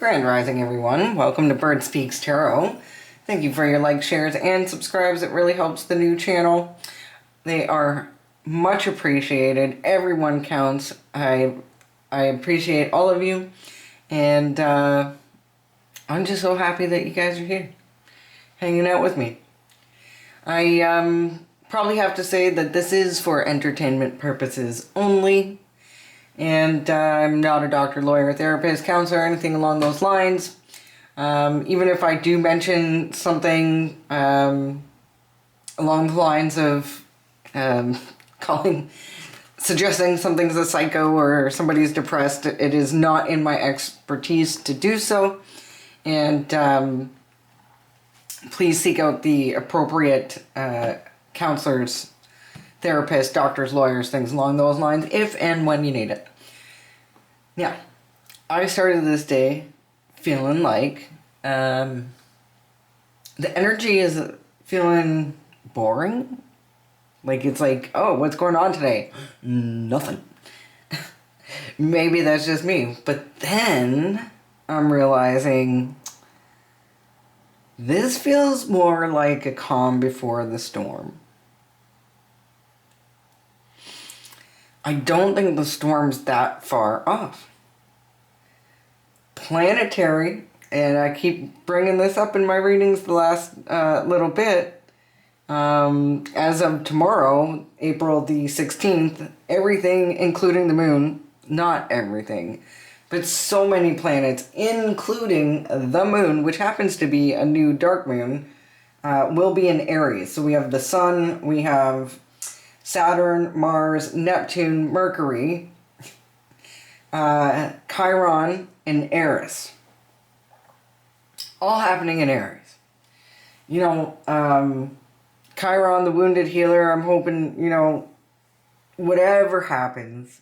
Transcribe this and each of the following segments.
Grand Rising, everyone. Welcome to Bird Speaks Tarot. Thank you for your likes, shares, and subscribes. It really helps the new channel. They are much appreciated. Everyone counts. I appreciate all of you. And I'm just so happy that you guys are here, hanging out with me. I probably have to say that this is for entertainment purposes only. And I'm not a doctor, lawyer, therapist, counselor, anything along those lines. Even if I do mention something along the lines of suggesting something's a psycho or somebody's depressed, it is not in my expertise to do so. And please seek out the appropriate counselors, therapists, doctors, lawyers, things along those lines, if and when you need it. Yeah, I started this day feeling like the energy is feeling boring. Like, it's like, oh, what's going on today? Nothing. Maybe that's just me. But then I'm realizing this feels more like a calm before the storm. I don't think the storm's that far off. Planetary, and I keep bringing this up in my readings the last little bit, as of tomorrow, April the 16th, everything, including the moon, not everything, but so many planets, including the moon, which happens to be a new dark moon, will be in Aries. So we have the sun, we have Saturn, Mars, Neptune, Mercury, Chiron, and Eris. All happening in Aries. You know, Chiron, the wounded healer, I'm hoping, you know, whatever happens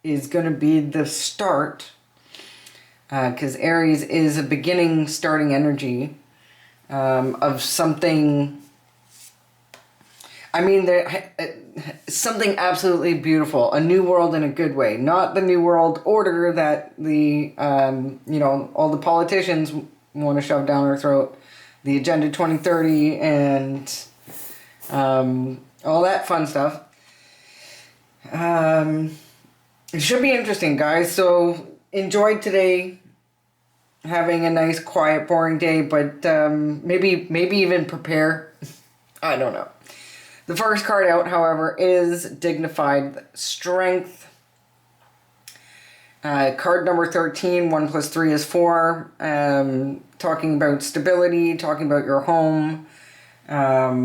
is going to be the start. Because Aries is a beginning, starting energy of something. I mean, something absolutely beautiful. A new world in a good way. Not the new world order that the, you know, all the politicians want to shove down our throat. The Agenda 2030 and all that fun stuff. It should be interesting, guys. So, enjoyed today. Having a nice, quiet, boring day. But maybe even prepare. I don't know. The first card out, however, is Dignified Strength. Card number 13, 1 plus 3 is 4. Talking about stability, talking about your home. How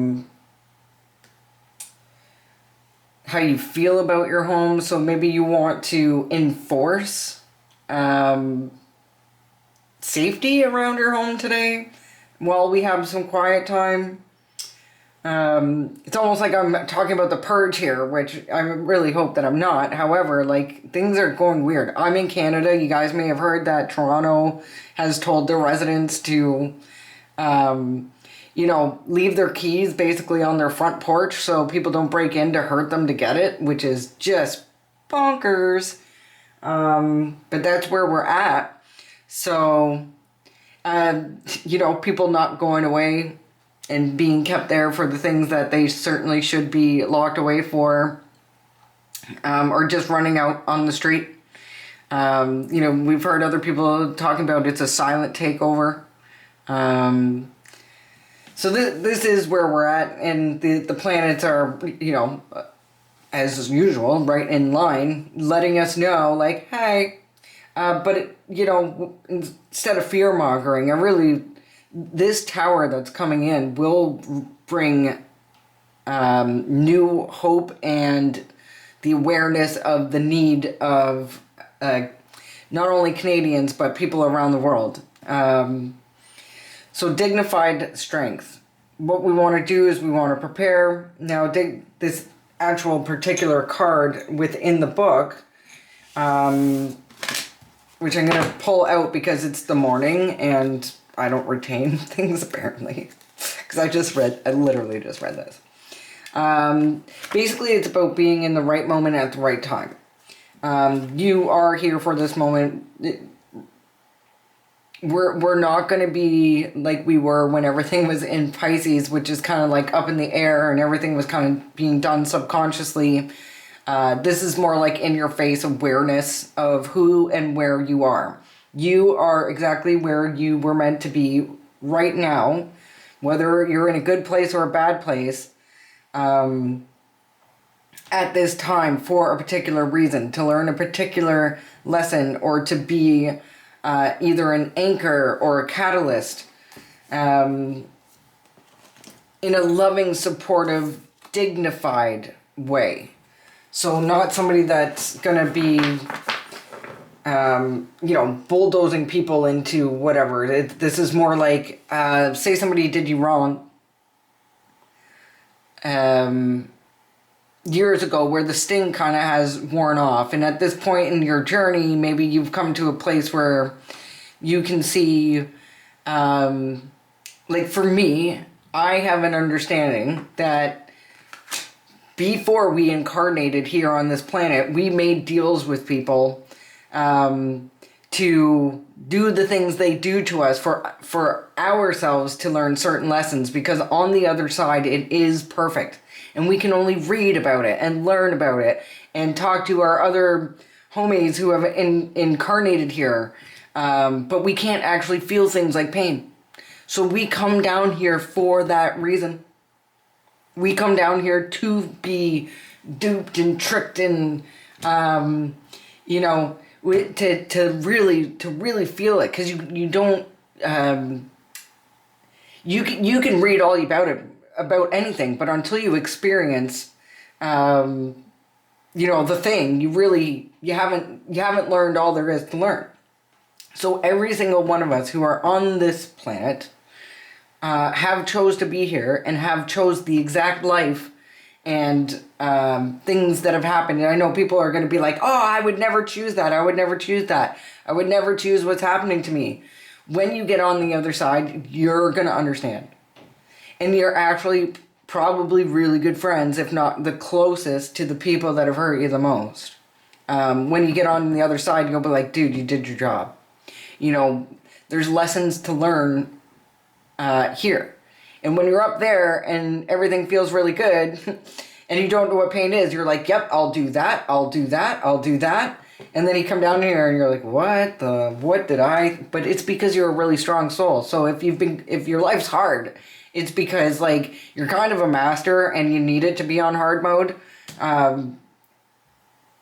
you feel about your home. So maybe you want to enforce safety around your home today while we have some quiet time. It's almost like I'm talking about the purge here, which I really hope that I'm not. However, like, things are going weird. I'm in Canada. You guys may have heard that Toronto has told their residents to, you know, leave their keys basically on their front porch so people don't break in to hurt them to get it, which is just bonkers. But that's where we're at. So, you know, people not going away and being kept there for the things that they certainly should be locked away for, or just running out on the street. You know, we've heard other people talking about it's a silent takeover. So this is where we're at, and the planets are, you know, as usual, right in line, letting us know, like, hey, but, you know, instead of fear-mongering, this tower that's coming in will bring new hope and the awareness of the need of not only Canadians, but people around the world. So Dignified Strength. What we want to do is we want to prepare. Now, this actual particular card within the book, which I'm going to pull out because it's the morning and I don't retain things, apparently, because I literally just read this. Basically, it's about being in the right moment at the right time. You are here for this moment we're not going to be like we were when everything was in Pisces, which is kind of like up in the air and everything was kind of being done subconsciously. This is more like in your face awareness of who and where you are. You are exactly where you were meant to be right now, whether you're in a good place or a bad place, at this time for a particular reason, to learn a particular lesson or to be either an anchor or a catalyst in a loving, supportive, dignified way. So not somebody that's going to be, bulldozing people into whatever. This is more like, say somebody did you wrong years ago, where the sting kind of has worn off. And at this point in your journey, maybe you've come to a place where you can see, like for me, I have an understanding that before we incarnated here on this planet, we made deals with people to do the things they do to us for ourselves to learn certain lessons, because on the other side it is perfect and we can only read about it and learn about it and talk to our other homies who have incarnated here, but we can't actually feel things like pain. So we come down here for that reason. We come down here to be duped and tricked and, to really feel it. Because you don't, you can read all about anything, but until you experience, the thing, you haven't learned all there is to learn. So every single one of us who are on this planet have chose to be here and have chose the exact life and things that have happened. And I know people are going to be like, oh, I would never choose that. I would never choose that. I would never choose what's happening to me. When you get on the other side, you're going to understand. And you're actually probably really good friends, if not the closest to the people that have hurt you the most. When you get on the other side, you'll be like, dude, you did your job. There's lessons to learn here. And when you're up there and everything feels really good and you don't know what pain is, you're like, yep, I'll do that, I'll do that, I'll do that. And then you come down here and you're like, what did I? But it's because you're a really strong soul. So if your life's hard, it's because like you're kind of a master and you need it to be on hard mode,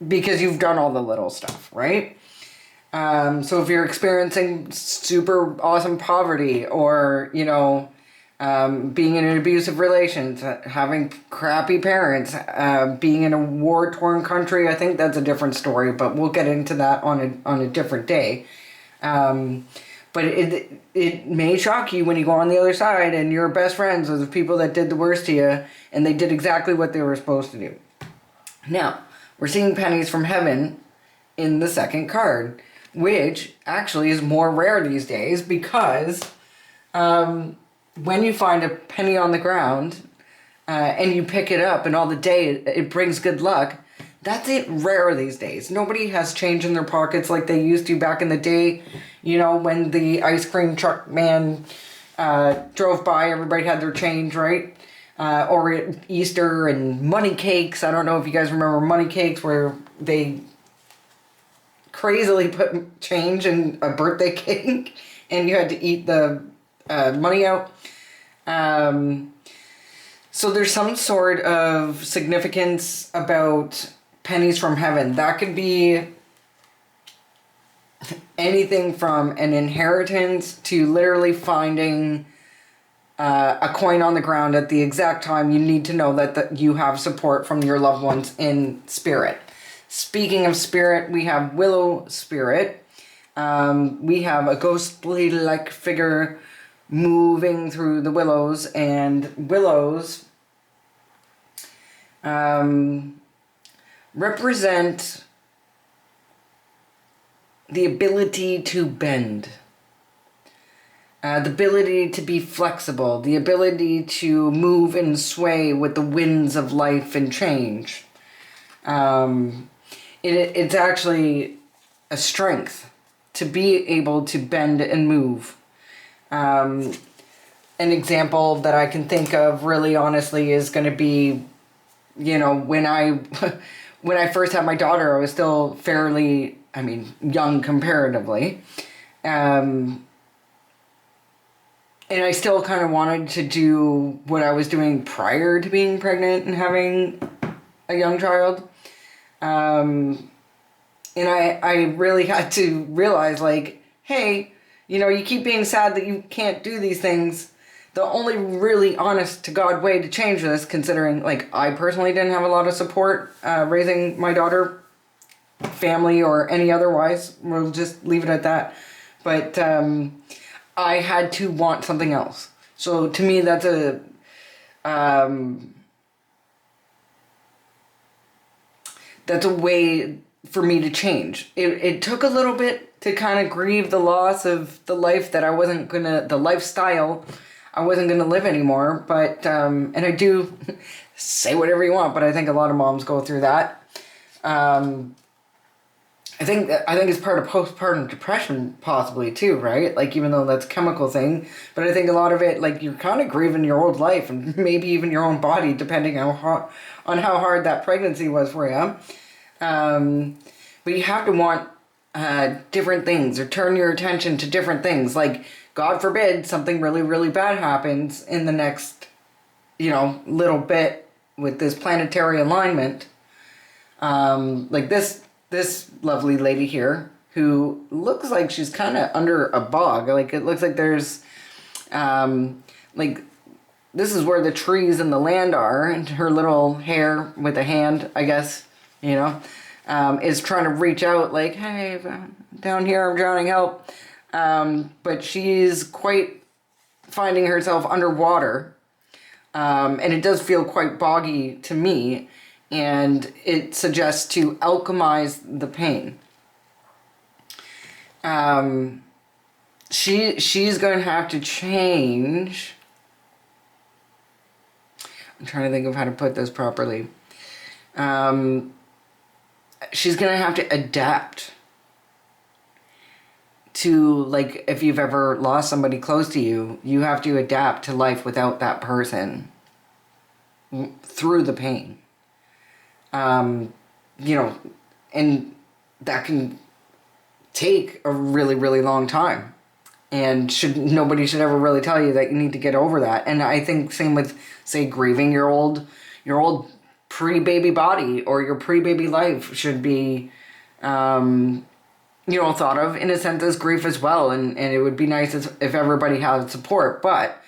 because you've done all the little stuff, right? So if you're experiencing super awesome poverty or, being in an abusive relationship, having crappy parents, being in a war-torn country, I think that's a different story, but we'll get into that on a different day. But it may shock you when you go on the other side and your best friends are the people that did the worst to you and they did exactly what they were supposed to do. Now, we're seeing pennies from heaven in the second card, which actually is more rare these days because when you find a penny on the ground and you pick it up and all the day it brings good luck, that's it rare these days. Nobody has change in their pockets like they used to back in the day, when the ice cream truck man drove by, everybody had their change, right? Or at Easter and money cakes. I don't know if you guys remember money cakes where they crazily put change in a birthday cake and you had to eat the money out. So there's some sort of significance about pennies from heaven. That could be anything from an inheritance to literally finding a coin on the ground at the exact time you need to know that you have support from your loved ones in spirit. Speaking of spirit, we have willow spirit. We have a ghostly-like figure moving through the willows, and willows represent the ability to bend, the ability to be flexible, the ability to move and sway with the winds of life and change. It's actually a strength to be able to bend and move. An example that I can think of really honestly is going to be, you know, when I when I first had my daughter, I was still fairly, I mean, young comparatively. And I still kind of wanted to do what I was doing prior to being pregnant and having a young child. And I really had to realize, like, hey, you know, you keep being sad that you can't do these things. The only really honest to God way to change this, considering, like, I personally didn't have a lot of support raising my daughter, family or any otherwise. We'll just leave it at that. But I had to want something else. So to me, that's a way for me to change. It took a little bit to kind of grieve the loss of the life that the lifestyle I wasn't gonna live anymore. But and I do say whatever you want, but I think a lot of moms go through that. I think it's part of postpartum depression possibly too, right? Like, even though that's a chemical thing, but I think a lot of it, like, you're kind of grieving your old life and maybe even your own body, depending on how hard that pregnancy was for you. But you have to want different things, or turn your attention to different things. Like, God forbid something really, really bad happens in the next, you know, little bit with this planetary alignment. Like this lovely lady here, who looks like she's kind of under a bog. Like, it looks like there's, like, this is where the trees and the land are, and her little hair with a hand, I guess, you know, is trying to reach out, like, hey, down here, I'm drowning, help. But she's quite finding herself underwater. And it does feel quite boggy to me. And it suggests to alchemize the pain. She's going to have to change. I'm trying to think of how to put this properly. She's going to have to adapt to, like, if you've ever lost somebody close to you, you have to adapt to life without that person through the pain. You know, and that can take a really, really long time. And nobody should ever really tell you that you need to get over that. And I think same with, say, grieving your old pre-baby body or your pre-baby life should be, you know, thought of in a sense as grief as well. And it would be nice if everybody had support. But,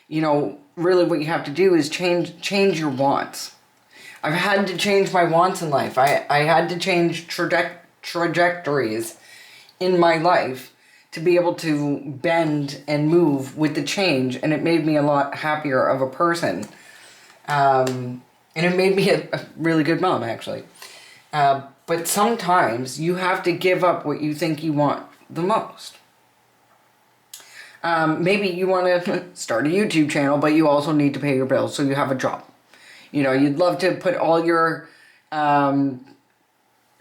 you know, really what you have to do is change your wants. I've had to change my wants in life. I had to change trajectories in my life to be able to bend and move with the change. And it made me a lot happier of a person. And it made me a really good mom, actually. But sometimes you have to give up what you think you want the most. Maybe you want to start a YouTube channel, but you also need to pay your bills, so you have a job. You know, you'd love to put all your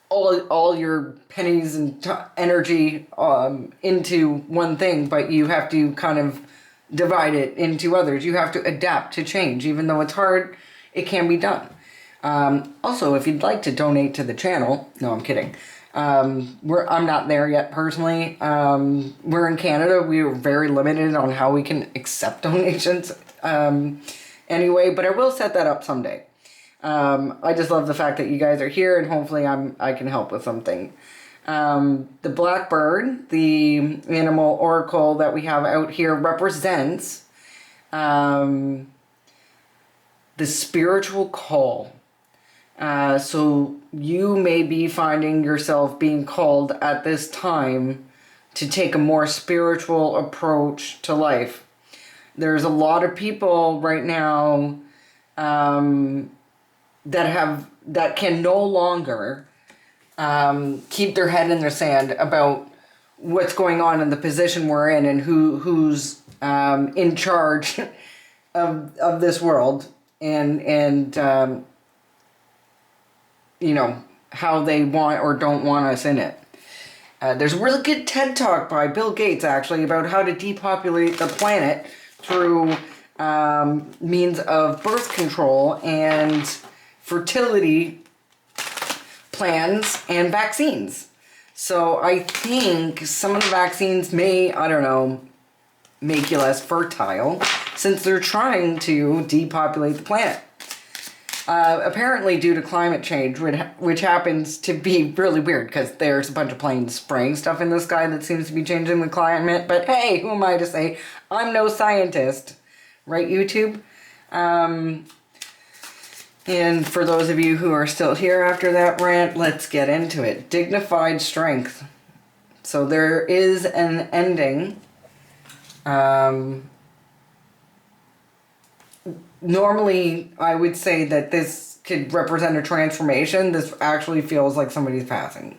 all your pennies and energy into one thing, but you have to kind of divide it into others. You have to adapt to change, even though it's hard. It can be done. Also, if you'd like to donate to the channel, no, I'm kidding. I'm not there yet personally. We're in Canada. We are very limited on how we can accept donations. Anyway, but I will set that up someday. I just love the fact that you guys are here, and hopefully I can help with something. The blackbird, the animal oracle that we have out here, represents the spiritual call. So you may be finding yourself being called at this time to take a more spiritual approach to life. There's a lot of people right now that can no longer keep their head in their sand about what's going on in the position we're in and who's in charge of this world and you know, how they want or don't want us in it. There's a really good TED Talk by Bill Gates, actually, about how to depopulate the planet through means of birth control and fertility plans and vaccines. So I think some of the vaccines may, I don't know, make you less fertile since they're trying to depopulate the planet. Apparently due to climate change, which happens to be really weird because there's a bunch of planes spraying stuff in the sky that seems to be changing the climate. But hey, who am I to say? I'm no scientist. Right, YouTube? And for those of you who are still here after that rant, let's get into it. Dignified strength. So there is an ending. Normally, I would say that this could represent a transformation. This actually feels like somebody's passing.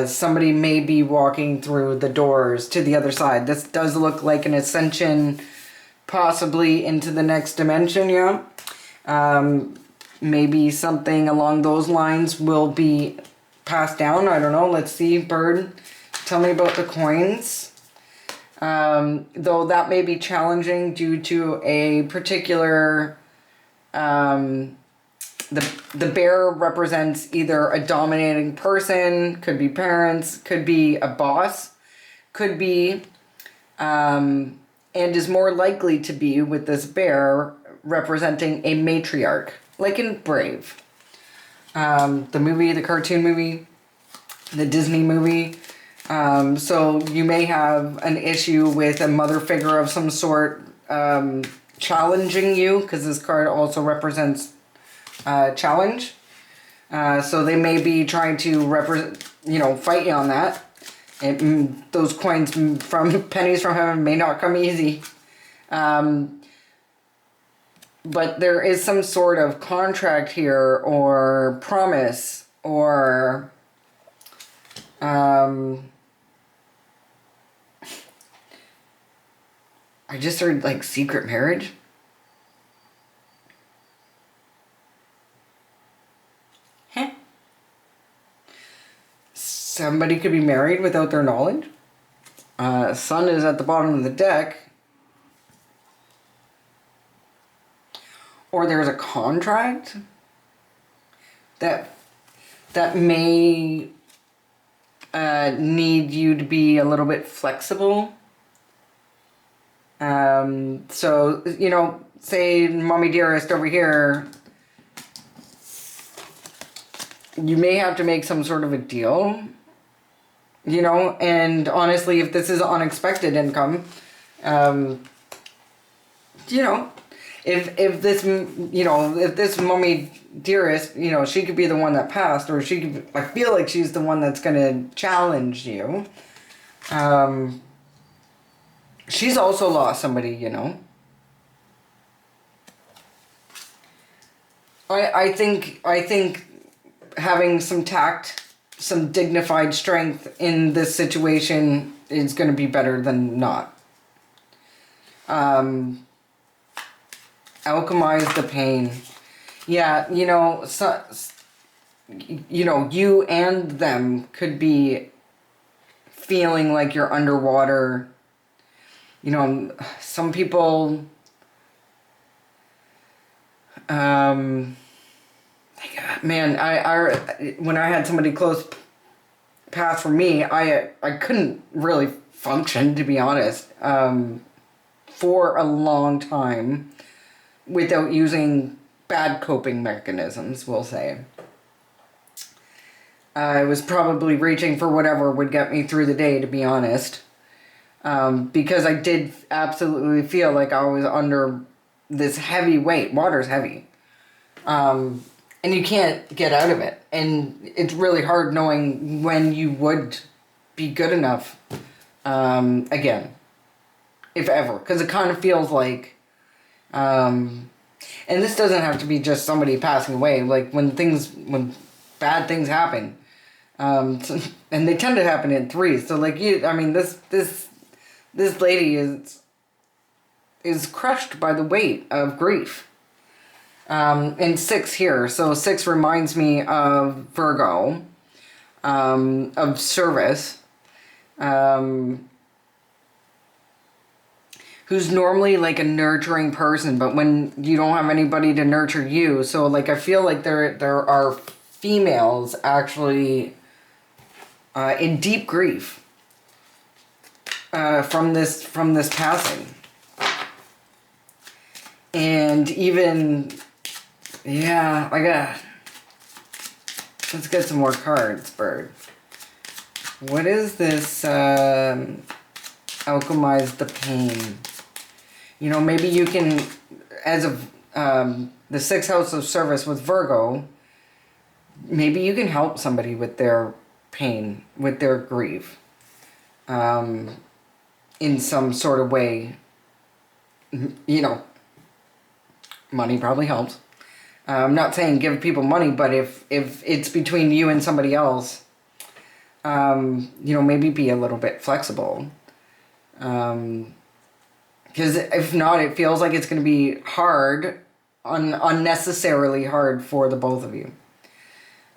Somebody may be walking through the doors to the other side. This does look like an ascension, possibly into the next dimension, yeah. Maybe something along those lines will be passed down. I don't know. Let's see, Bird. Tell me about the coins. Though that may be challenging due to a particular, the bear represents either a dominating person, could be parents, could be a boss, could be, and is more likely to be with this bear representing a matriarch, like in Brave. The movie, the cartoon movie, the Disney movie. So you may have an issue with a mother figure of some sort challenging you, because this card also represents challenge. So they may be trying to fight you on that. Those coins from pennies from heaven may not come easy. But there is some sort of contract here or promise or I just heard like secret marriage. Huh? Somebody could be married without their knowledge. Sun is at the bottom of the deck. Or there's a contract that may need you to be a little bit flexible. So, say Mommy Dearest over here, you may have to make some sort of a deal, and honestly, if this is unexpected income, if this Mommy Dearest, she could be the one that passed, or I feel like she's the one that's going to challenge you. She's also lost somebody, I think having some tact, some dignified strength in this situation is going to be better than not. Alchemize the pain. Yeah, you and them could be feeling like you're underwater. Some people, man, when I had somebody close pass for me, I couldn't really function, to be honest, for a long time without using bad coping mechanisms, we'll say. I was probably reaching for whatever would get me through the day, to be honest. Because I did absolutely feel like I was under this heavy weight. Water's heavy. And you can't get out of it. And it's really hard knowing when you would be good enough again. If ever. Because it kind of feels like... and this doesn't have to be just somebody passing away. Like when bad things happen. And they tend to happen in threes. So like this lady is crushed by the weight of grief. And 6 here. So 6 reminds me of Virgo. of service, who's normally like a nurturing person, but when you don't have anybody to nurture you, so like I feel like there are females actually in deep grief from this passing. And even, yeah, let's get some more cards, Bird. What is this, alchemize the pain? You know, maybe you can, as of the sixth house of service with Virgo, maybe you can help somebody with their pain, with their grief, in some sort of way. You know, money probably helps. I'm not saying give people money, but if it's between you and somebody else, you know, maybe be a little bit flexible. Because if not, it feels like it's going to be hard, unnecessarily hard for the both of you.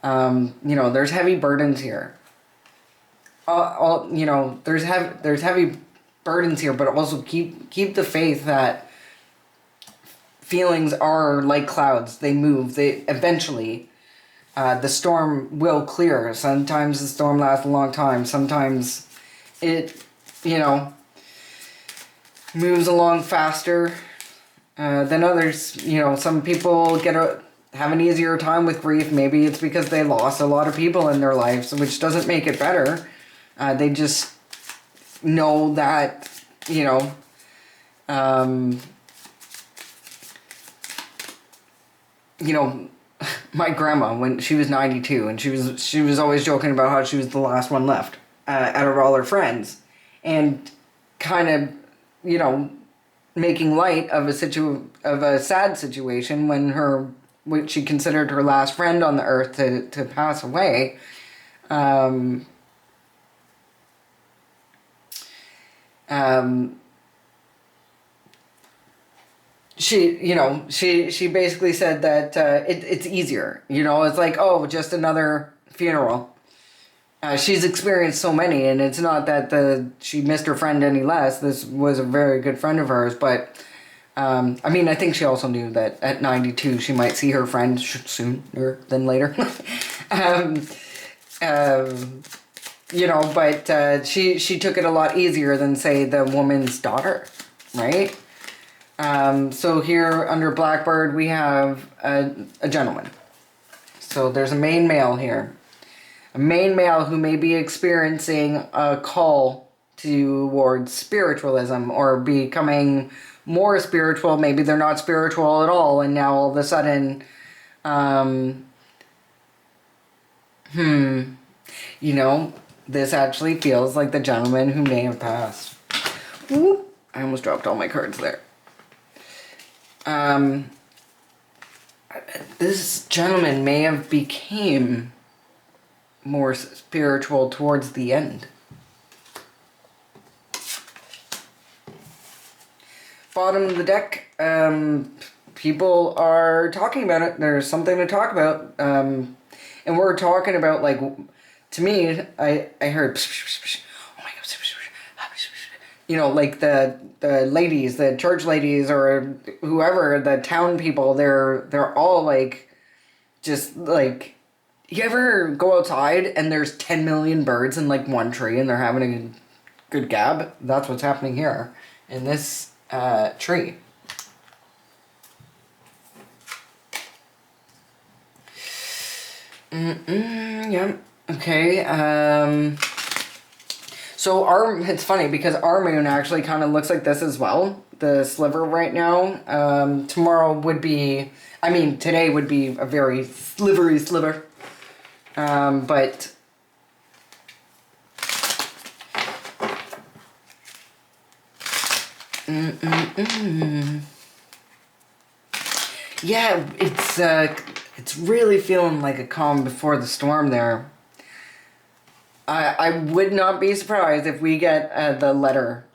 You know, there's heavy burdens here. You know, there's heavy burdens here, but also keep the faith that feelings are like clouds. They move. They eventually, the storm will clear. Sometimes the storm lasts a long time. Sometimes it, you know, moves along faster than others. You know, some people have an easier time with grief. Maybe it's because they lost a lot of people in their lives, which doesn't make it better. They just know that, you know, you know, my grandma, when she was 92, and she was always joking about how she was the last one left out of all her friends, and kind of, you know, making light of a sad situation when what she considered her last friend on the earth to pass away. She basically said that it's easier. You know, it's like, oh, just another funeral. She's experienced so many, and it's not that she missed her friend any less. This was a very good friend of hers, but I mean, I think she also knew that at 92 she might see her friend sooner than later. You know, but she took it a lot easier than, say, the woman's daughter, right? So here under Blackbird we have a gentleman. So there's a main male here. A main male who may be experiencing a call towards spiritualism or becoming more spiritual. Maybe they're not spiritual at all, and now all of a sudden, you know, this actually feels like the gentleman who may have passed. Ooh, I almost dropped all my cards there. This gentleman may have became more spiritual towards the end. Bottom of the deck, people are talking about it. There's something to talk about. And we're talking about, like, to me, I heard, oh my God, you know, like the ladies, the church ladies or whoever, the town people, they're all like, just like, you ever go outside and there's 10 million birds in like one tree and they're having a good gab? That's what's happening here in this tree. Yeah. Okay. So it's funny because our moon actually kind of looks like this as well. The sliver right now. Tomorrow would be, I mean, today would be a very slivery sliver. But yeah, it's really feeling like a calm before the storm there. I would not be surprised if we get the letter.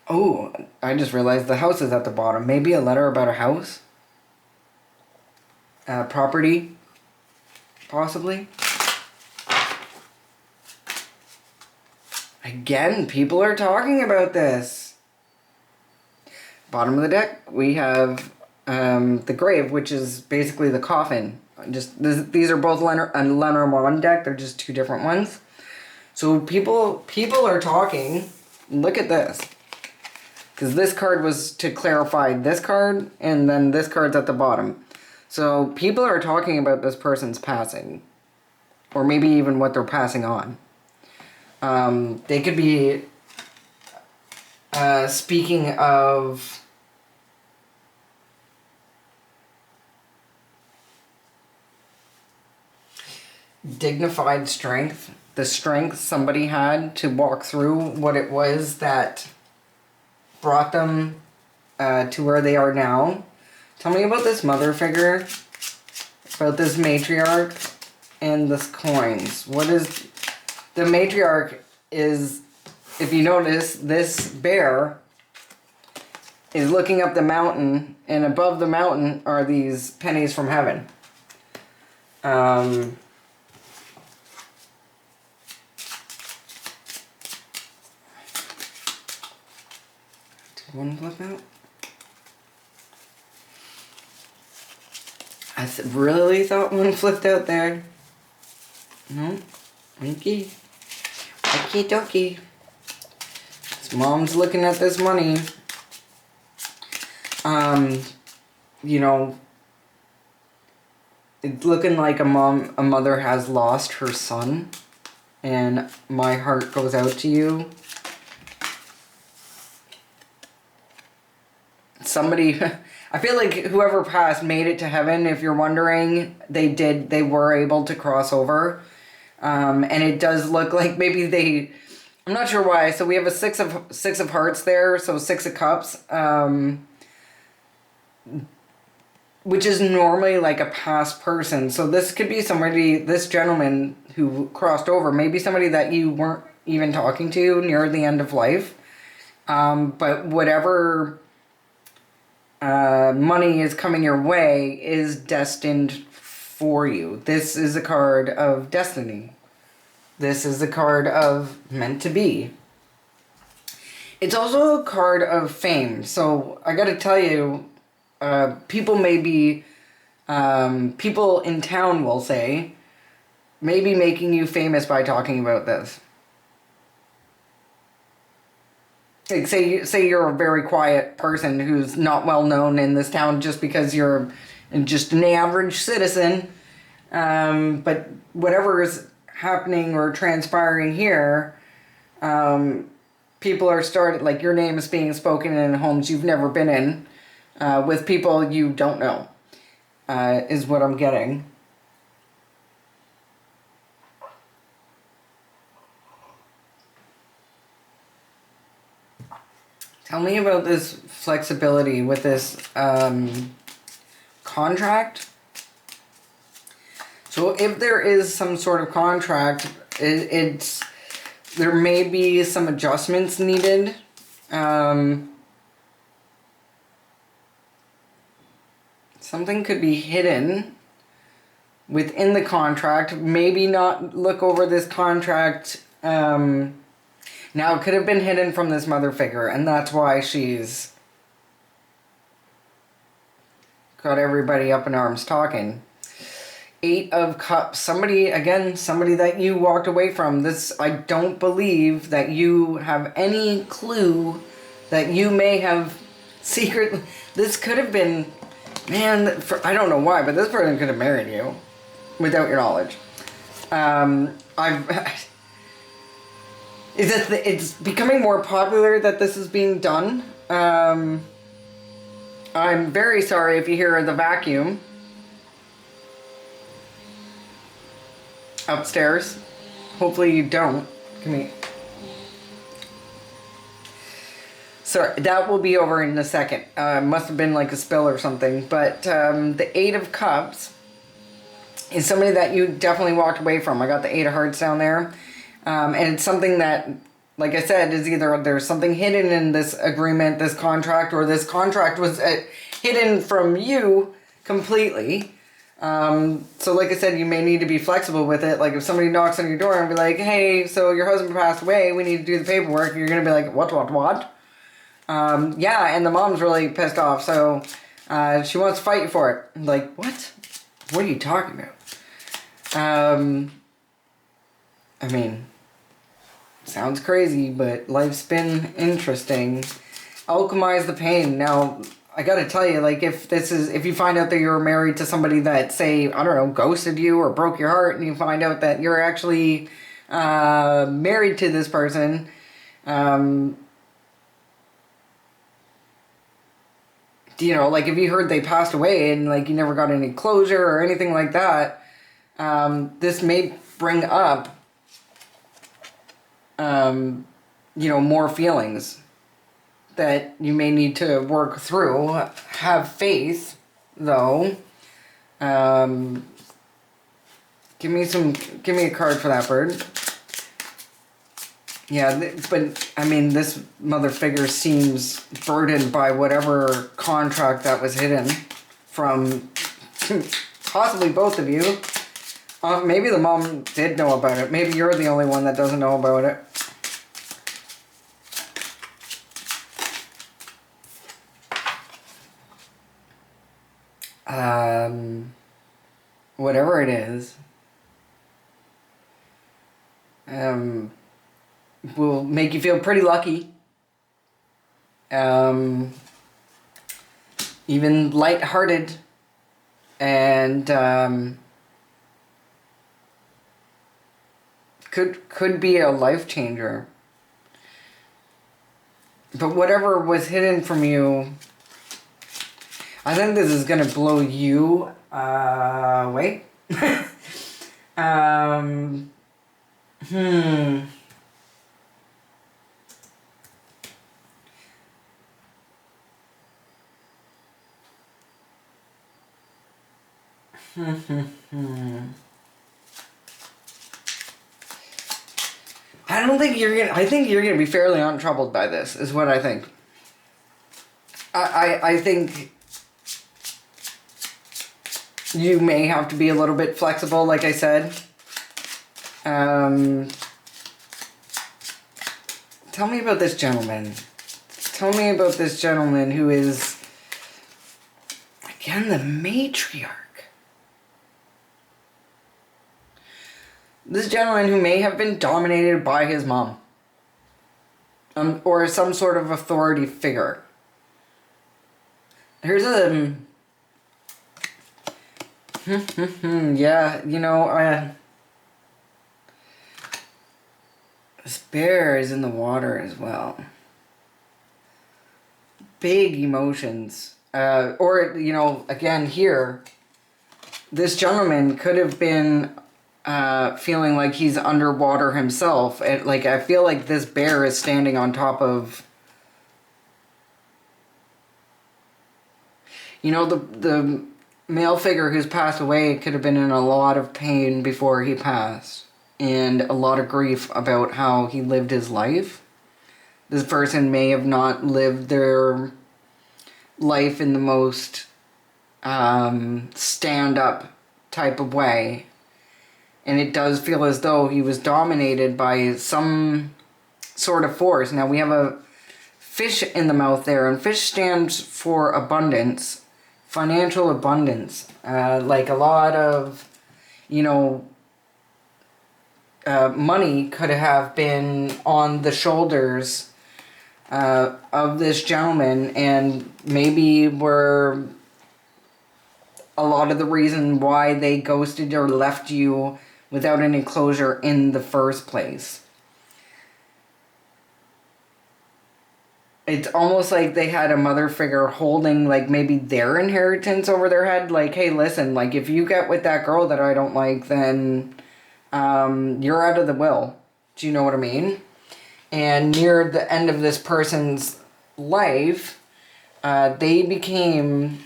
Oh, I just realized the house is at the bottom. Maybe a letter about a house? Property? Possibly? Again, people are talking about this. Bottom of the deck, we have the grave, which is basically the coffin. These are both Lenormand deck. They're just two different ones. So people are talking. Look at this. Because this card was to clarify this card, and then this card's at the bottom. So people are talking about this person's passing. Or maybe even what they're passing on. They could be speaking of dignified strength. The strength somebody had to walk through what it was that brought them to where they are now. Tell me about this mother figure, about this matriarch, and this coins. What is... The matriarch is, if you notice, this bear is looking up the mountain, and above the mountain are these pennies from heaven. Did one flip out? I really thought one flipped out there. No? Okay. Okie dokie. His mom's looking at this money. You know, it's looking like a mother has lost her son. And my heart goes out to you. Somebody, I feel like whoever passed made it to heaven. If you're wondering, they were able to cross over. And it does look like maybe they, I'm not sure why. So we have a six of hearts there. So 6 of cups, which is normally like a past person. So this could be somebody, this gentleman who crossed over, maybe somebody that you weren't even talking to near the end of life. But whatever money is coming your way is destined for you. This is a card of destiny. This is a card of meant to be. It's also a card of fame. So I gotta tell you, people may be, people in town will say, maybe making you famous by talking about this. Like say you're a very quiet person who's not well known in this town just because you're just an average citizen. But whatever is happening or transpiring here, people are like your name is being spoken in homes you've never been in, with people you don't know, is what I'm getting. Tell me about this flexibility with this contract. So if there is some sort of contract, there may be some adjustments needed. Something could be hidden within the contract. Maybe not look over this contract. Now, it could have been hidden from this mother figure, and that's why she's got everybody up in arms talking. 8 of Cups. Somebody that you walked away from. This, I don't believe that you have any clue that you may have secretly... This could have been... Man, I don't know why, but this person could have married you without your knowledge. It's becoming more popular that this is being done. I'm very sorry if you hear the vacuum upstairs. Hopefully you don't. Come here. Sorry, that will be over in a second. Must have been like a spill or something. But the 8 of Cups is somebody that you definitely walked away from. I got the 8 of Hearts down there. And it's something that, like I said, is either there's something hidden in this agreement, this contract, or this contract was hidden from you completely. So like I said, you may need to be flexible with it. Like if somebody knocks on your door and be like, hey, so your husband passed away, we need to do the paperwork. You're going to be like, what? Yeah, and the mom's really pissed off. So she wants to fight you for it. Like, what? What are you talking about? I mean, sounds crazy, but life's been interesting. Alchemize the pain. Now, I gotta tell you, like, if you find out that you're married to somebody that, say, I don't know, ghosted you or broke your heart, and you find out that you're actually married to this person, you know, like, if you heard they passed away and, like, you never got any closure or anything like that, this may bring up, you know, more feelings that you may need to work through. Have faith, though. Give me a card for that bird. Yeah, but, I mean, this mother figure seems burdened by whatever contract that was hidden from possibly both of you. Maybe the mom did know about it. Maybe you're the only one that doesn't know about it. Whatever it is, will make you feel pretty lucky. Even lighthearted, and could be a life changer. But whatever was hidden from you, I think this is gonna blow you away. I think you're gonna be fairly untroubled by this, is what I think. I think you may have to be a little bit flexible, like I said. Tell me about this gentleman. Tell me about this gentleman who is, again, the matriarch. This gentleman who may have been dominated by his mom. Or some sort of authority figure. Here's a... yeah, you know, this bear is in the water as well. Big emotions. Or, you know, again, here, this gentleman could have been feeling like he's underwater himself. Like, I feel like this bear is standing on top of... You know, the male figure who's passed away could have been in a lot of pain before he passed. And a lot of grief about how he lived his life. This person may have not lived their life in the most stand-up type of way. And it does feel as though he was dominated by some sort of force. Now, we have a fish in the mouth there, and fish stands for abundance, financial abundance. Like a lot of, you know, money could have been on the shoulders of this gentleman, and maybe were a lot of the reason why they ghosted or left you without any closure in the first place. It's almost like they had a mother figure holding, like, maybe their inheritance over their head. Like, hey, listen, like, if you get with that girl that I don't like, then you're out of the will. Do you know what I mean? And near the end of this person's life, they became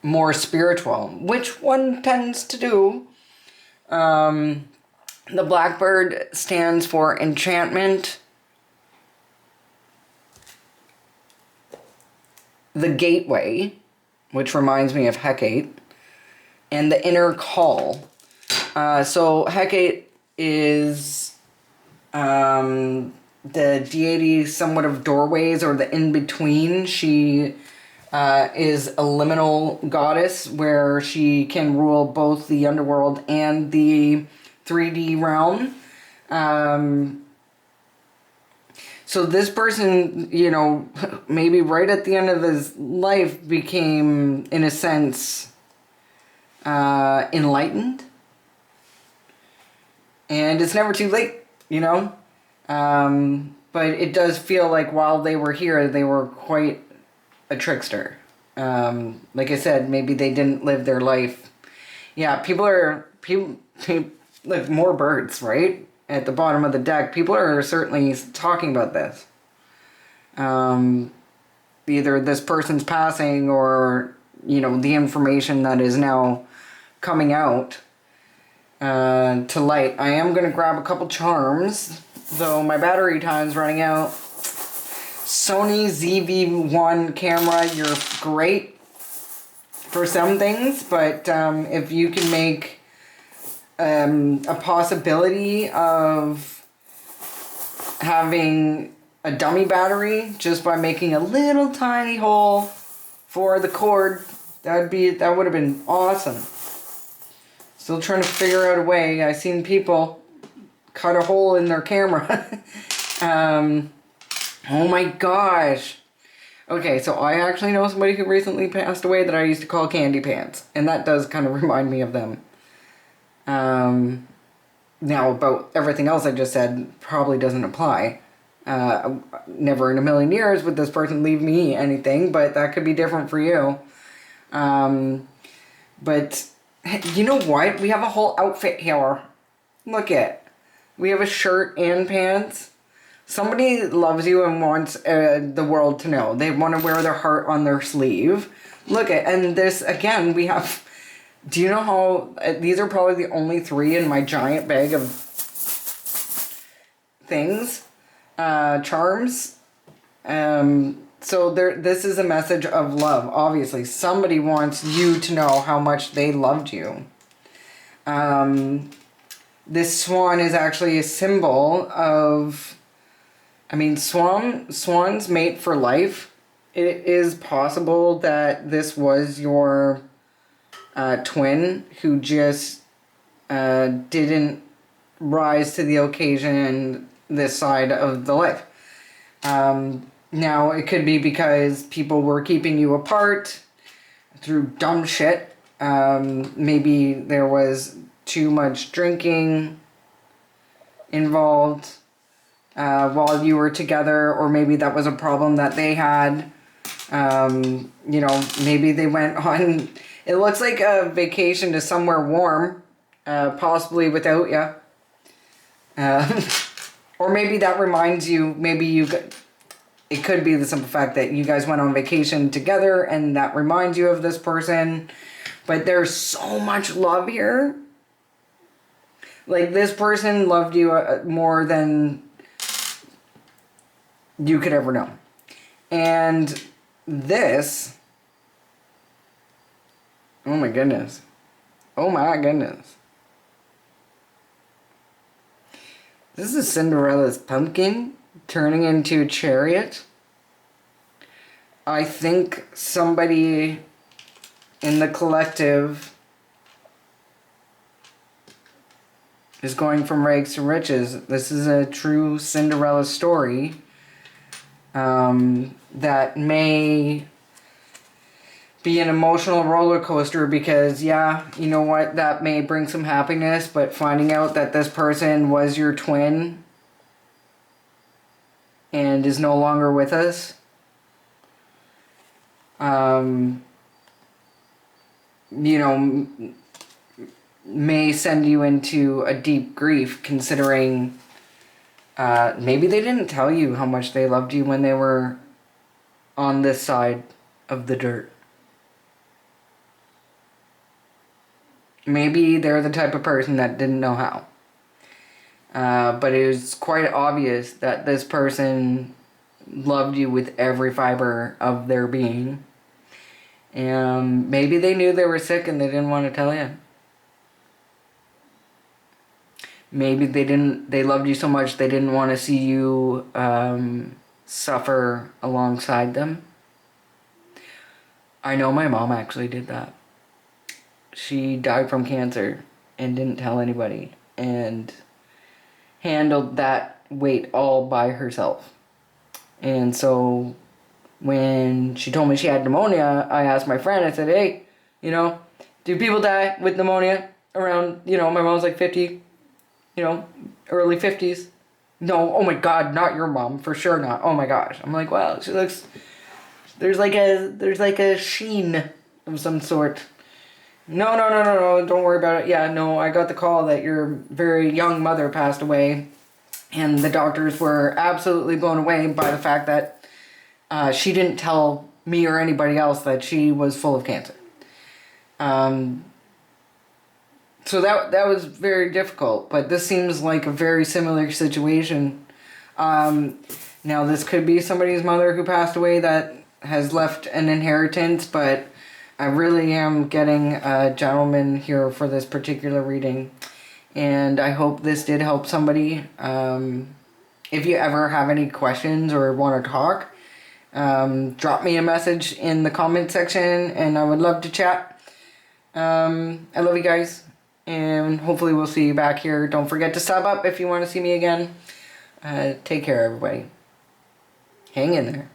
more spiritual, which one tends to do. The blackbird stands for enchantment. The gateway, which reminds me of Hecate. and the inner call. So Hecate is the deity somewhat of doorways, or the in-between. She is a liminal goddess where she can rule both the underworld and the 3D realm. So this person, you know, maybe right at the end of his life became, in a sense, enlightened. And it's never too late, you know. But it does feel like while they were here, they were quite a trickster. Like I said, maybe they didn't live their life. Yeah, people like more birds, right? At the bottom of the deck, people are certainly talking about this. Either this person's passing, or, you know, the information that is now coming out to light. I am going to grab a couple charms, though my battery time's running out. Sony ZV-1 camera, you're great for some things, but if you can make a possibility of having a dummy battery just by making a little tiny hole for the cord, that would have been awesome. Still trying to figure out a way. I've seen people cut a hole in their camera. Oh my gosh. Okay, so I actually know somebody who recently passed away that I used to call Candy Pants, and that does kind of remind me of them. Now, about everything else I just said probably doesn't apply. Never in a million years would this person leave me anything, but that could be different for you. But you know what? We have a whole outfit here. Look it. We have a shirt and pants. Somebody loves you and wants the world to know. They want to wear their heart on their sleeve. Look it. And this, again, we have... Do you know how... These are probably the only 3 in my giant bag of things. Charms. So this is a message of love. Obviously, somebody wants you to know how much they loved you. This swan is actually a symbol of... I mean, swans mate for life. It is possible that this was your twin who just didn't rise to the occasion this side of the life. Now, it could be because people were keeping you apart through dumb shit. Maybe there was too much drinking involved while you were together, or maybe that was a problem that they had. You know, maybe they went on... It looks like a vacation to somewhere warm, possibly without you. Or maybe that reminds you, it could be the simple fact that you guys went on vacation together and that reminds you of this person. But there's so much love here. Like, this person loved you more than you could ever know. And this... Oh my goodness. Oh my goodness. This is Cinderella's pumpkin turning into a chariot. I think somebody in the collective is going from rags to riches. This is a true Cinderella story that may be an emotional roller coaster, because yeah, you know what, that may bring some happiness, but finding out that this person was your twin and is no longer with us, you know, may send you into a deep grief, considering maybe they didn't tell you how much they loved you when they were on this side of the dirt. Maybe they're the type of person that didn't know how. But it was quite obvious that this person loved you with every fiber of their being. And maybe they knew they were sick and they didn't want to tell you. Maybe they loved you so much they didn't want to see you suffer alongside them. I know my mom actually did that. She died from cancer and didn't tell anybody and handled that weight all by herself. And so when she told me she had pneumonia, I asked my friend, I said, hey, do people die with pneumonia around, my mom's like 50, early 50s? No, oh my God, not your mom, for sure not. Oh my gosh. I'm like, wow, she looks, there's like a sheen of some sort. No, don't worry about it. Yeah, no, I got the call that your very young mother passed away, and the doctors were absolutely blown away by the fact that she didn't tell me or anybody else that she was full of cancer. So that was very difficult, but this seems like a very similar situation. Now, this could be somebody's mother who passed away that has left an inheritance, but I really am getting a gentleman here for this particular reading, and I hope this did help somebody. If you ever have any questions or want to talk, drop me a message in the comment section, and I would love to chat. I love you guys, and hopefully we'll see you back here. Don't forget to sub up if you want to see me again. Take care, everybody. Hang in there.